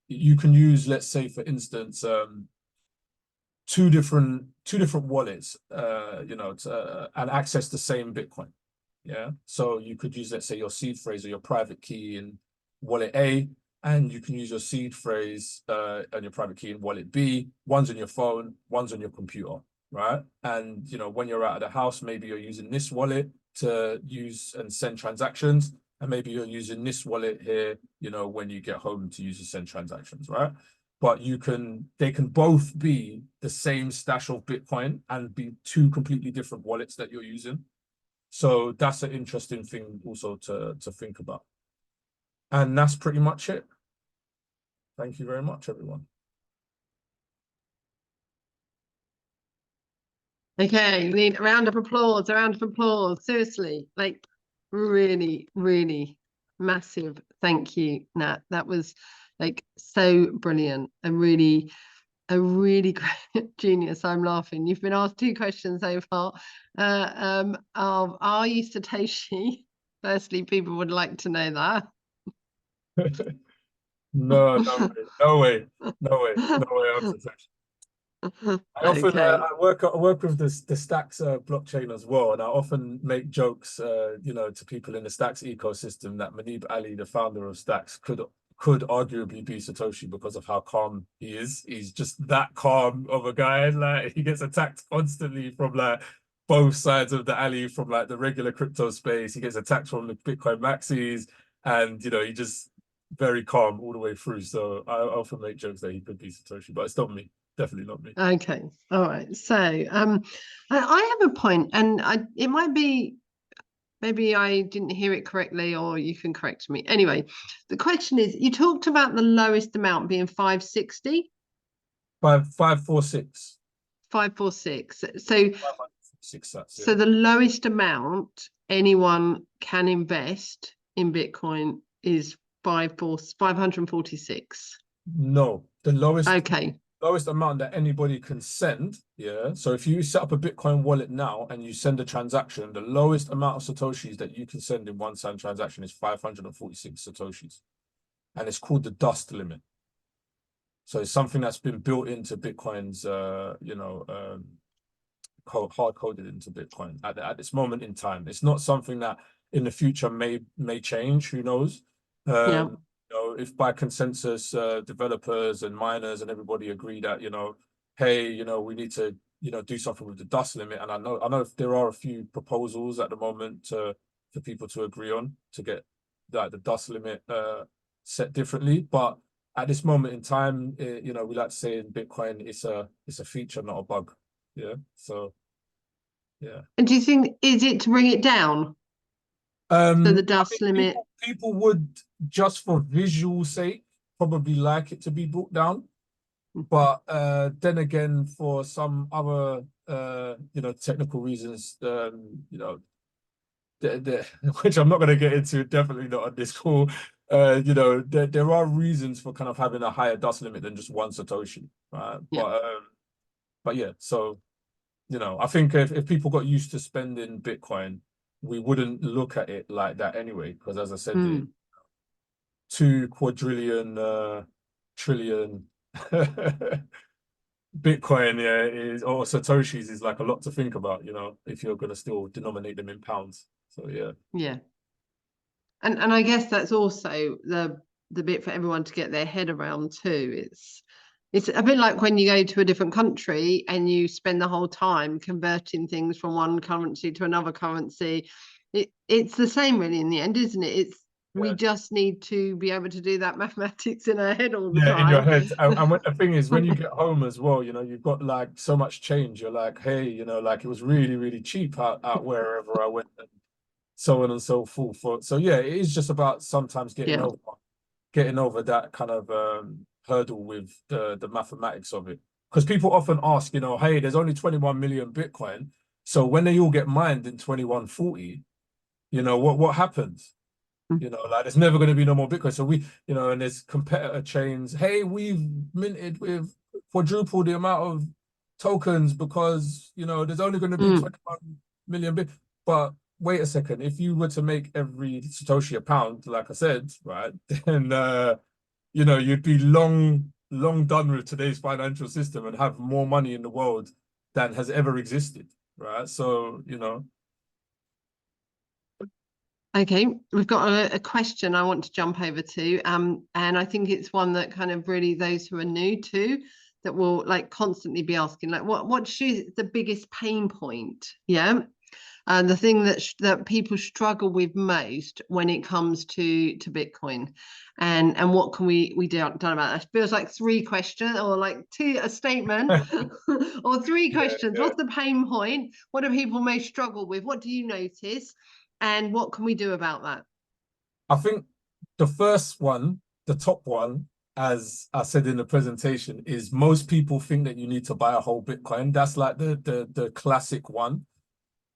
you can use, let's say, for instance, two different wallets, you know, and access the same Bitcoin. Yeah, so you could use, let's say, your seed phrase or your private key in wallet A, and you can use your seed phrase and your private key in wallet B. One's on your phone, one's on your computer, right? And, you know, when you're out of the house, maybe you're using this wallet to use and send transactions, and maybe you're using this wallet here, you know, when you get home to use to send transactions, right? But they can both be the same stash of Bitcoin and be two completely different wallets that you're using. So that's an interesting thing also to think about. And that's pretty much it. Thank you very much, everyone. Okay, we need a round of applause, seriously. Like, really, really, Massive thank you, Nat. That was like so brilliant and really a really great genius. I'm laughing. You've been asked 2 questions so far. Are you Satoshi? Firstly, people would like to know that. No, no way, I'm Satoshi. I often Okay. I work with the Stacks blockchain as well, and I often make jokes, you know, to people in the Stacks ecosystem that Manib Ali, the founder of Stacks, could arguably be Satoshi because of how calm he is. He's just that calm of a guy. Like, he gets attacked constantly from like both sides of the alley, from like the regular crypto space. He gets attacked from the Bitcoin maxis, and you know, he just very calm all the way through. So I often make jokes that he could be Satoshi, but it's not me. Definitely not me. Okay. All right. So I have a point, and it might be maybe I didn't hear it correctly, or you can correct me. Anyway, the question is, you talked about the lowest amount being 560. 546. 546. So 506, that's so the lowest amount anyone can invest in Bitcoin is 546. No, the lowest Okay. lowest amount that anybody can send. Yeah. So if you set up a Bitcoin wallet now and you send a transaction, the lowest amount of Satoshis that you can send in one time transaction is 546 Satoshis. And it's called the dust limit. So it's something that's been built into Bitcoin's you know, hard coded into Bitcoin at this moment in time. It's not something that in the future may change. Who knows? Yeah. You know, if by consensus developers and miners and everybody agree that, you know, hey, you know, we need to, you know, do something with the dust limit. And I know if there are a few proposals at the moment for people to agree on to get the dust limit set differently, but at this moment in time, you know, we like to say in Bitcoin, it's a feature, not a bug. Yeah. So, yeah. And do you think, is it to bring it down? So the dust limit. People would, just for visual sake, probably like it to be brought down. But then again, for some other you know, technical reasons, you know, which I'm not going to get into, definitely not on this call. You know, there are reasons for kind of having a higher dust limit than just 1 Satoshi, right? Yeah. But yeah, so, you know, I think if people got used to spending Bitcoin, we wouldn't look at it like that anyway, because as I said, the 2 quadrillion trillion Bitcoin, yeah, is, or Satoshis, is like a lot to think about, you know, if you're going to still denominate them in pounds. So yeah. Yeah. And I guess that's also the bit for everyone to get their head around too. It's a bit like when you go to a different country and you spend the whole time converting things from one currency to another currency. It's the same really in the end, isn't it? We just need to be able to do that mathematics in our head all the time. In your head. And the thing is, when you get home as well, you know, you've got like so much change. You're like, hey, you know, like it was really, really cheap out wherever I went, and so on and so forth. So yeah, it is just about sometimes getting over that kind of hurdle with the mathematics of it. Because people often ask, you know, hey, there's only 21 million Bitcoin, so when they all get mined in 2140, you know, what happens? You know, like there's never going to be no more Bitcoin. So we, you know, and there's competitor chains. Hey, we've minted with quadruple the amount of tokens because, you know, there's only going to be 21 million Bitcoin. But wait a second, if you were to make every Satoshi a pound, like I said, right, then, you know, you'd be long done with today's financial system and have more money in the world than has ever existed, right? So, you know. Okay, we've got a question I want to jump over to, and I think it's one that kind of really those who are new to that will like constantly be asking, like, what's the biggest pain point? Yeah, and the thing that people struggle with most when it comes to Bitcoin, and what can we do done about that? It feels like 3 questions, or like a statement, or 3 questions. What's the pain point? What do people most struggle with? What do you notice? And what can we do about that? I think the first one, the top one, as I said in the presentation, is most people think that you need to buy a whole Bitcoin. That's like the classic one.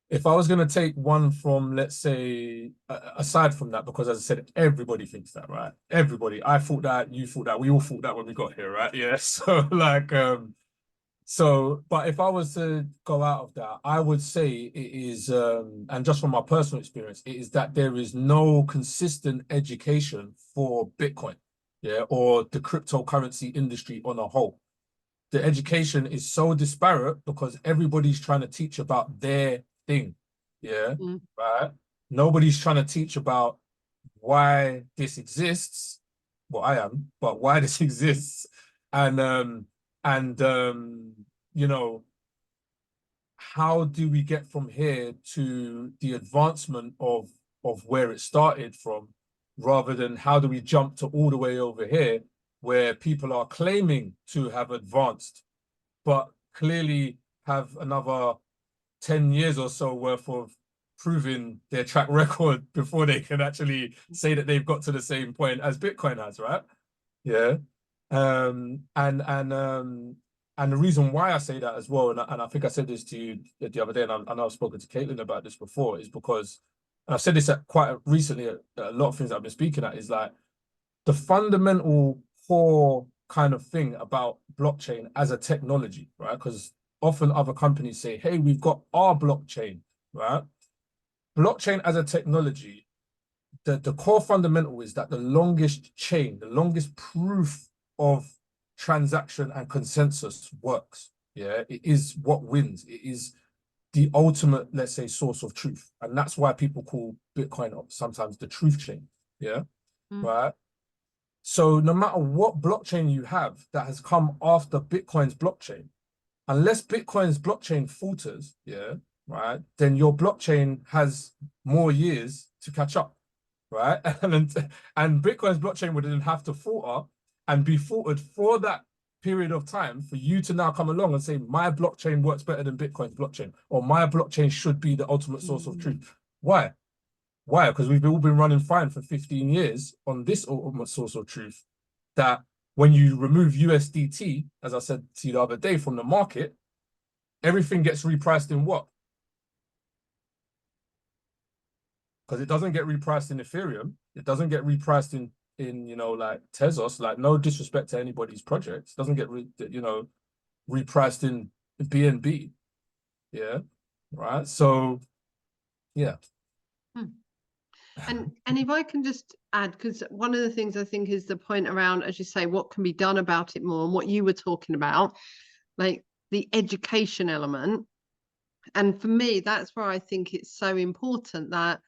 if I was going to take one from, let's say, aside from that, because as I said, everybody thinks that, right? Everybody. I thought that, you thought that, we all thought that when we got here, right? Yeah. So like, but if I was to go out of that, I would say it is, and just from my personal experience, it is that there is no consistent education for Bitcoin, yeah, or the cryptocurrency industry on a whole. The education is so disparate because everybody's trying to teach about their thing, yeah, right? Nobody's trying to teach about why this exists. Well, I am, but why this exists, and you know, how do we get from here to the advancement of where it started from, rather than how do we jump to all the way over here where people are claiming to have advanced, but clearly have another 10 years or so worth of proving their track record before they can actually say that they've got to the same point as Bitcoin has, right? Yeah. And the reason why I say that as well, and I think I said this to you the other day, and I know I've spoken to Caitlin about this before, is because, and I've said this recently, a lot of things I've been speaking at, is like the fundamental core kind of thing about blockchain as a technology, right? Because often other companies say, hey, we've got our blockchain, right? Blockchain as a technology, the core fundamental is that the longest chain, the longest proof of transaction and consensus works. Yeah, it is what wins. It is the ultimate, let's say, source of truth. And that's why people call Bitcoin sometimes the truth chain. Yeah, right? So no matter what blockchain you have that has come after Bitcoin's blockchain, unless Bitcoin's blockchain falters, yeah, right, then your blockchain has more years to catch up, right? And Bitcoin's blockchain would then have to falter and be faltered for that period of time for you to now come along and say, my blockchain works better than Bitcoin's blockchain, or my blockchain should be the ultimate source of truth. Why? Why? Because we've all been running fine for 15 years on this ultimate source of truth, that when you remove USDT, as I said to you the other day, from the market, everything gets repriced in what? Because it doesn't get repriced in Ethereum. It doesn't get repriced in like Tezos. Like, no disrespect to anybody's projects. It doesn't get repriced in BNB. Yeah, right. So, yeah. And if I can just add, because one of the things I think is the point around, as you say, what can be done about it more, and what you were talking about, like the education element. And for me, that's where I think it's so important that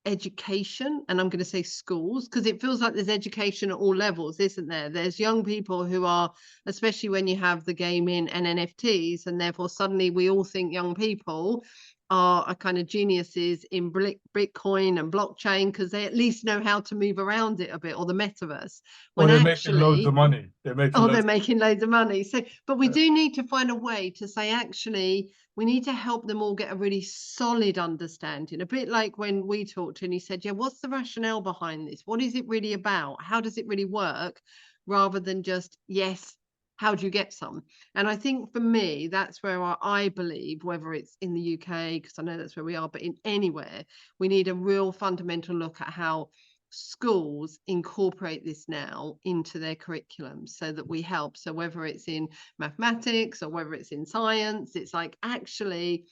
education, and I'm going to say schools, because it feels like there's education at all levels, isn't there? There's young people who are, especially when you have the gaming and NFTs, and therefore suddenly we all think young people are kind of geniuses in Bitcoin and blockchain because they at least know how to move around it a bit, or the metaverse. When they're making loads of money. They're making loads of money. So, but we do need to find a way to say, actually, we need to help them all get a really solid understanding. A bit like when we talked and he said, yeah, what's the rationale behind this? What is it really about? How does it really work? Rather than just, yes, how do you get some? And I think for me, that's where I believe, whether it's in the UK, because I know that's where we are, but in anywhere, we need a real fundamental look at how schools incorporate this now into their curriculum so that we help. So whether it's in mathematics or whether it's in science, it's like, actually,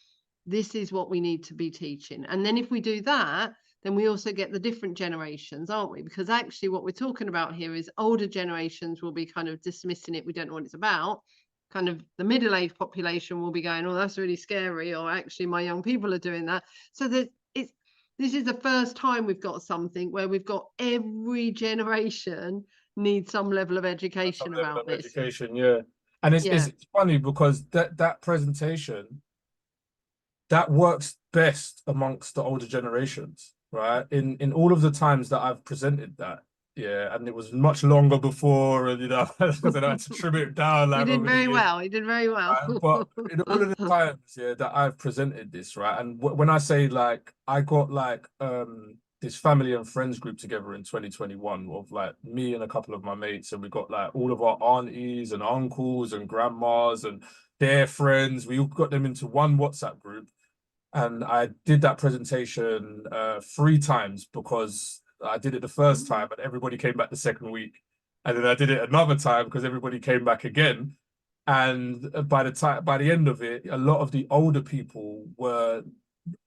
this is what we need to be teaching. And then if we do that, then we also get the different generations, aren't we? Because actually what we're talking about here is older generations will be kind of dismissing it. We don't know what it's about. Kind of the middle-aged population will be going, oh, that's really scary. Or actually my young people are doing that. So that this is the first time we've got something where we've got every generation needs some level of education about this. Education, yeah. And it's funny because that presentation, that works best amongst the older generations, right? In all of the times that I've presented that, yeah, and it was much longer before, and because I had to trim it down. Like, you did very well. You did very well. Right? But in all of the times, yeah, that I've presented this, right, and when I say like I got like this family and friends group together in 2021 of like me and a couple of my mates, and we got like all of our aunties and uncles and grandmas and their friends. We all got them into one WhatsApp group. And I did that presentation 3 times because I did it the first time and everybody came back the second week. And then I did it another time because everybody came back again. And by the end of it, a lot of the older people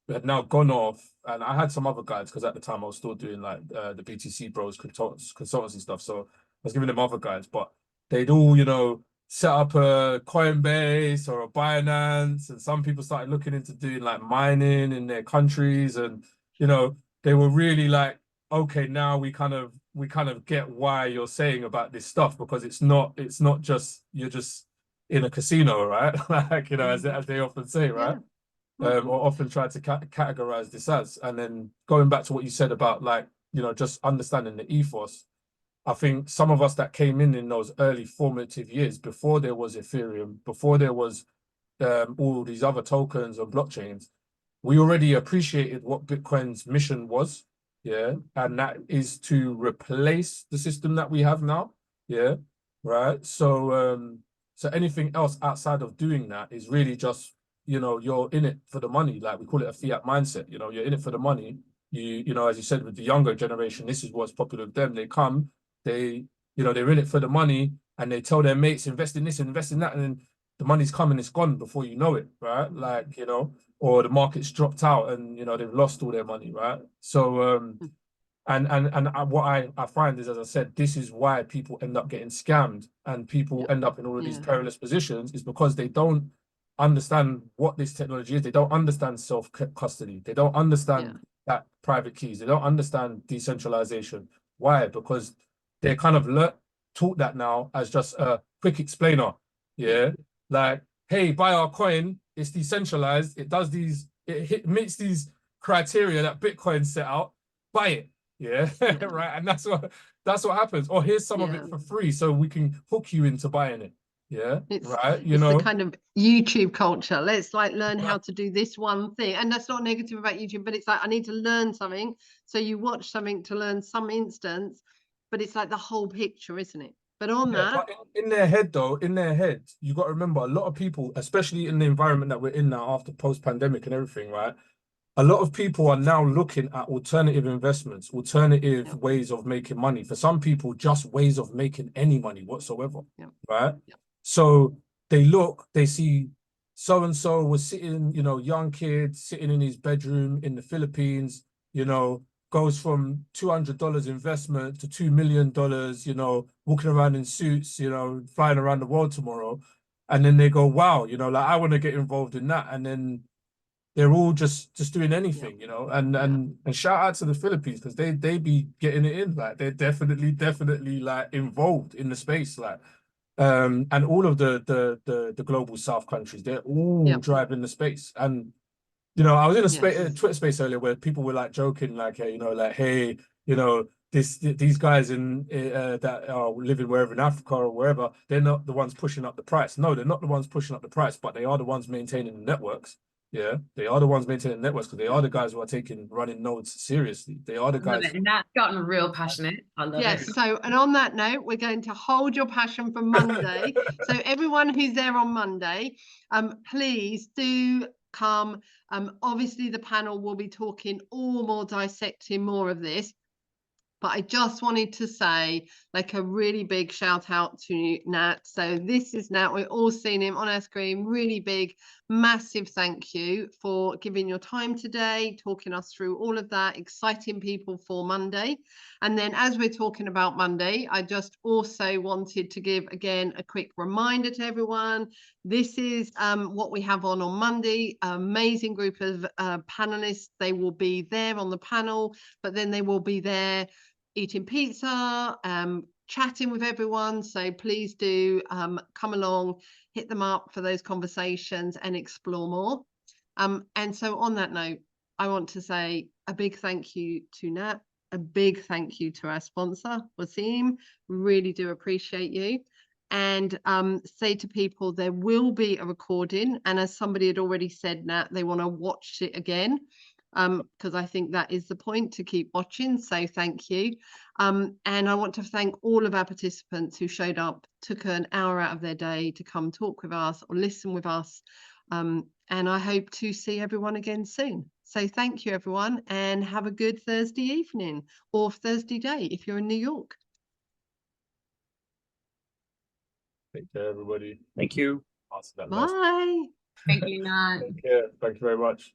had now gone off, and I had some other guides because at the time I was still doing like the BTC Bros consultancy stuff. So I was giving them other guides, but they'd all, set up a Coinbase or a Binance, and some people started looking into doing like mining in their countries, and they were really like, okay, now we kind of get why you're saying about this stuff, because it's not just you're just in a casino, right? Like, as they often say, right? Or often try to categorize this as. And then going back to what you said about like, just understanding the ethos, I think some of us that came in those early formative years, before there was Ethereum, before there was all these other tokens and blockchains, we already appreciated what Bitcoin's mission was, and that is to replace the system that we have now, right? So anything else outside of doing that is really just, you're in it for the money. Like, we call it a fiat mindset. You're in it for the money. As you said, with the younger generation, this is what's popular with them. They come, they're in it for the money, and they tell their mates, invest in this, invest in that, and then the money's coming, it's gone before you know it, right? Like, or the market's dropped out and they've lost all their money, right? So and what I find is, as I said, this is why people end up getting scammed, and people end up in all of these perilous positions, is because they don't understand what this technology is. They don't understand self-custody. They don't understand that private keys. They don't understand decentralization. Why? Because they're kind of taught that now as just a quick explainer. Like, hey, buy our coin, it's decentralized, it does these, it meets these criteria that Bitcoin set out, buy it. Right. And that's what happens. Or here's some of it for free, so we can hook you into buying it. It's the kind of YouTube culture. Let's like learn how to do this one thing. And that's not negative about YouTube, but it's like, I need to learn something. So you watch something to learn some instance, but it's like the whole picture, isn't it? But but in their head, you got to remember, a lot of people, especially in the environment that we're in now after post-pandemic and everything, right? A lot of people are now looking at alternative investments, alternative ways of making money. For some people, just ways of making any money whatsoever, right? So they see so-and-so was sitting, young kid sitting in his bedroom in the Philippines, goes from $200 investment to $2 million, walking around in suits, flying around the world tomorrow. And then they go, wow, like, I want to get involved in that. And then they're all just doing anything, and shout out to the Philippines, because they be getting it in. Like, they're definitely like involved in the space, like, and all of the global South countries, they're all driving the space. And I was in a Twitter space earlier where people were like joking, like, hey, these guys that are living wherever in Africa or wherever, they're not the ones pushing up the price. No, they're not the ones pushing up the price, but they are the ones maintaining the networks. They are the ones maintaining networks, because they are the guys who are running nodes seriously. They are the guys. And that's gotten real passionate. I love it. So, and on that note, we're going to hold your passion for Monday. So everyone who's there on Monday, please do come. Obviously the panel will be talking dissecting more of this. But I just wanted to say, like, a really big shout out to Nat. So this is Nat. We're all seeing him on our screen. Really big, massive thank you for giving your time today, talking us through all of that, exciting people for Monday. And then as we're talking about Monday, I just also wanted to give, again, a quick reminder to everyone. This is what we have on Monday. Amazing group of panelists. They will be there on the panel, but then they will be there eating pizza, chatting with everyone. So please do come along, hit them up for those conversations and explore more. And so on that note, I want to say a big thank you to Nat, a big thank you to our sponsor, Wasim. Really do appreciate you. And say to people, there will be a recording. And as somebody had already said, Nat, they want to watch it again. Because I think that is the point, to keep watching. So thank you. And I want to thank all of our participants who showed up, took an hour out of their day to come talk with us or listen with us. And I hope to see everyone again soon. So thank you, everyone, and have a good Thursday evening or Thursday day if you're in New York. Take care, everybody. Thank you. Answer that last. Bye. Thank you, Nat. Take care. Thank you very much.